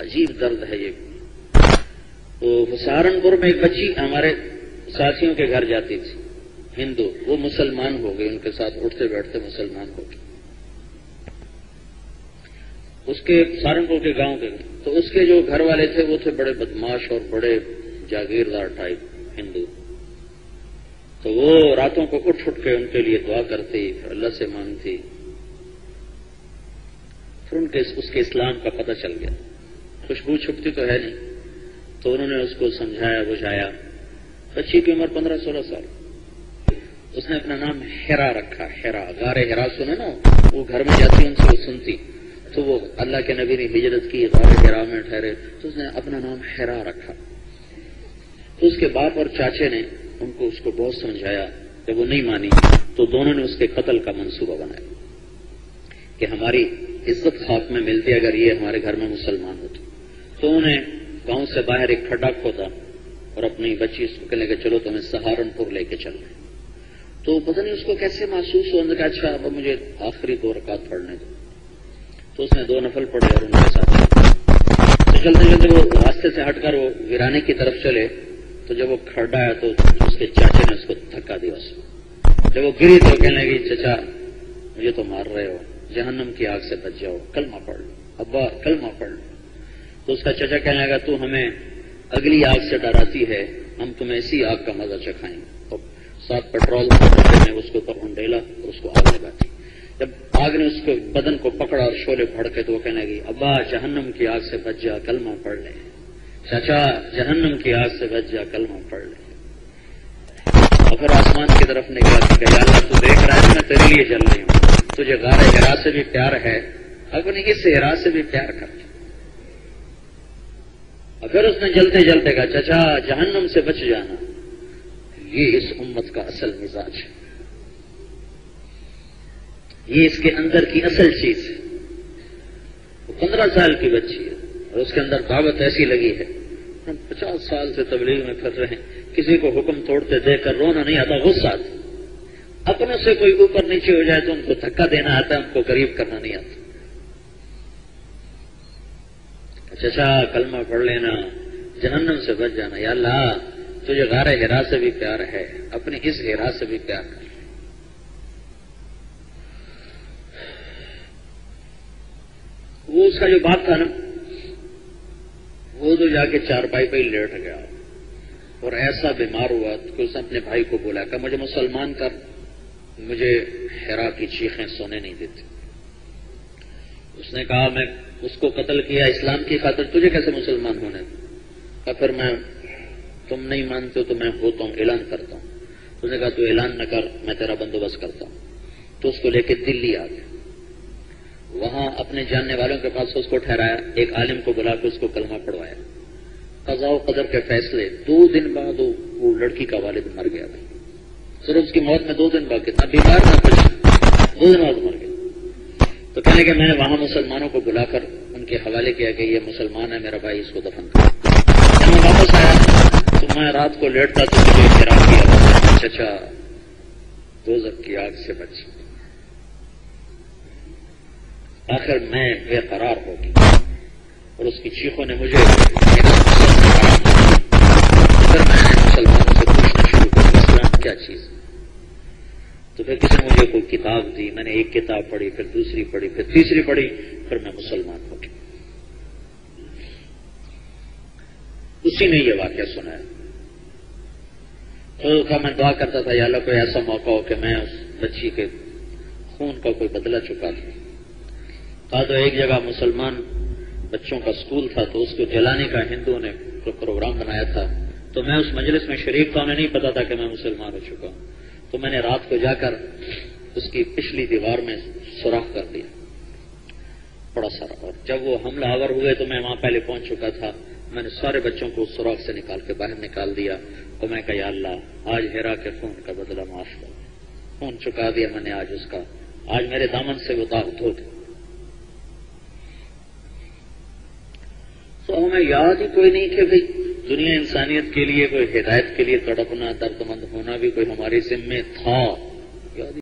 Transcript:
عجیب درد ہے یہ. تو سہارنپور میں ایک بچی ہمارے ساتھیوں کے گھر جاتی تھی ہندو، وہ مسلمان ہو گئی، ان کے ساتھ اٹھتے بیٹھتے مسلمان ہو گئی. اس کے سہارنپور کے گاؤں کے، تو اس کے جو گھر والے تھے وہ تھے بڑے بدماش اور بڑے جاگیردار ٹائپ ہندو. تو وہ راتوں کو اٹھ کے ان کے لیے دعا کرتی، پھر اللہ سے مانگتی. پھر اس کے اسلام کا پتہ چل گیا. خوشبو چھپتی تو ہے نہیں، تو انہوں نے اس کو سمجھایا بجھایا. بچی کی عمر 15-16 سال. اس نے اپنا نام ہیرا رکھا. ہیرا، غار ہیرا سنے نا، وہ گھر میں جاتی ان سے وہ سنتی. تو وہ اللہ کے نبی نے ہجرت کی، غار ہیرا میں ٹھہرے، تو اس نے اپنا نام ہیرا رکھا. تو اس کے باپ اور چاچے نے ان کو اس کو بہت سمجھایا. جب وہ نہیں مانی تو دونوں نے اس کے قتل کا منصوبہ بنایا کہ ہماری عزت خاک میں ملتی اگر یہ ہمارے گھر میں مسلمان ہوتے. تو انہیں گاؤں سے باہر ایک کھڈا کھودا اور اپنی بچی اس کو کہنے لگے چلو تمہیں سہارنپور لے کے چل رہے. تو پتہ نہیں اس کو کیسے محسوس ہوا، کہ اچھا اب مجھے آخری 2 رکعت پڑھنے دو. تو اس نے 2 نفل پڑھے اور ان کے ساتھ تو چلتے چلتے وہ راستے سے ہٹ کر وہ ویرانے کی طرف چلے. تو جب وہ کھڑا آیا تو اس کے چاچے نے اس کو دھکا دیا. جب وہ گری تو کہنے لگی چچا مجھے تو مار رہے ہو، جہنم کی آگ سے بچ جاؤ، کلمہ پڑھ لو، ابا کلمہ پڑھ لو. تو اس کا چچا کہنے لگا تو ہمیں اگلی آگ سے ڈراتی ہے، ہم تمہیں اسی آگ کا مزہ چکھائیں گے. اور ساتھ پیٹرول نے اس کے اوپر انڈیلا اور اس کو آگ لگا دی. جب آگ نے اس کے بدن کو پکڑا اور شعلے بھڑکے تو وہ کہنے لگی ابا جہنم کی آگ سے بچ جا، کلمہ پڑھ لے. چچا جہنم کی آگ سے بچ جا، کلمہ پڑھ لے. اور پھر آسمان کی طرف نگاہ کی، یا اللہ تو دیکھ رہا ہے میں تیرے لیے چل رہی ہوں، تجھے غار ہرا سے بھی پیار ہے، اپنی اس ہرا سے بھی پیار کر. اور پھر اس نے جلتے جلتے کہا چچا جہنم سے بچ جانا. یہ اس امت کا اصل مزاج ہے، یہ اس کے اندر کی اصل چیز ہے. وہ 15 سال کی بچی ہے اور اس کے اندر دعوت ایسی لگی ہے. ہم 50 سال سے تبلیغ میں پھر رہے ہیں، کسی کو حکم توڑتے دیکھ کر رونا نہیں آتا، غصہ آتا. اپنے سے کوئی اوپر نیچے ہو جائے تو ان کو دھکا دینا آتا ہے، ان کو قریب کرنا نہیں آتا. چچا کلمہ پڑھ لینا، جہنم سے بچ جانا. یا اللہ تجھے غار ہرا سے بھی پیار ہے، اپنی اس ہرا سے بھی پیار کر. وہ اس کا جو باپ تھا نا، وہ تو جا کے چارپائی پہ ہی لیٹ گیا اور ایسا بیمار ہوا کہ اس نے اپنے بھائی کو بولا کہ مجھے مسلمان کر، مجھے ہیرا کی چیخیں سونے نہیں دیتی. اس نے کہا میں اس کو قتل کیا اسلام کی خاطر، تجھے کیسے مسلمان ہونے دوں؟ پھر میں تم نہیں مانتے ہو تو میں ہوتا ہوں، اعلان کرتا ہوں. اس نے کہا تو اعلان نہ کر، میں تیرا بندوبست کرتا ہوں. تو اس کو لے کے دلی آ گیا. وہاں اپنے جاننے والوں کے پاس اس کو ٹھہرایا، ایک عالم کو بلا کے اس کو کلمہ پڑھوایا. قضاء و قدر کے فیصلے. 2 دن بعد وہ لڑکی کا والد مر گیا. صرف اس کی موت میں 2 دن باقی، نہ بیمار نہ کچھ، 2 دن بعد مر گیا. تو کہنے کہ میں نے وہاں مسلمانوں کو بلا کر ان کے حوالے کیا کہ یہ مسلمان ہے، میرا بھائی اس کو دفن کر. جب میں واپس آیا تو میں رات کو لیٹتا تو مجھے اعتراف کیا چچا دوزخ کی آگ سے بچ. آخر میں بے قرار ہو گئی اور اس کی چیخوں نے مجھے پھر میں نے مسلمانوں سے پوچھنا شروع کیا اسلام کیا چیز. تو پھر کسی نے مجھے کوئی کتاب دی، میں نے ایک کتاب پڑھی، پھر دوسری پڑھی، پھر تیسری پڑھی، پھر میں مسلمان ہو گیا. اسی نے یہ واقعہ سنایا. تو میں دعا کرتا تھا یا اللہ کوئی ایسا موقع ہو کہ میں اس بچی کے خون کا کوئی بدلہ چکا دوں. تو ایک جگہ مسلمان بچوں کا اسکول تھا تو اس کو جلانے کا ہندوؤں نے پروگرام بنایا تھا. تو میں اس مجلس میں شریک تھا، انہیں نہیں پتا تھا کہ میں مسلمان ہو چکا ہوں. تو میں نے رات کو جا کر اس کی پچھلی دیوار میں سوراخ کر دیا بڑا سارا. اور جب وہ حملہ آور ہوئے تو میں وہاں پہلے پہنچ چکا تھا. میں نے سارے بچوں کو اس سوراخ سے نکال کے باہر نکال دیا اور میں کہا یا اللہ آج ہیرا کے خون کا بدلہ معاف کر، خون چکا دیا میں نے آج اس کا، آج میرے دامن سے وہ داغ دھو دے. تو ہمیں یاد ہی کوئی نہیں کہ بھئی دنیا انسانیت کے لیے کوئی ہدایت کے لیے تڑپنا، درد مند ہونا بھی کوئی ہماری ذمہ تھا.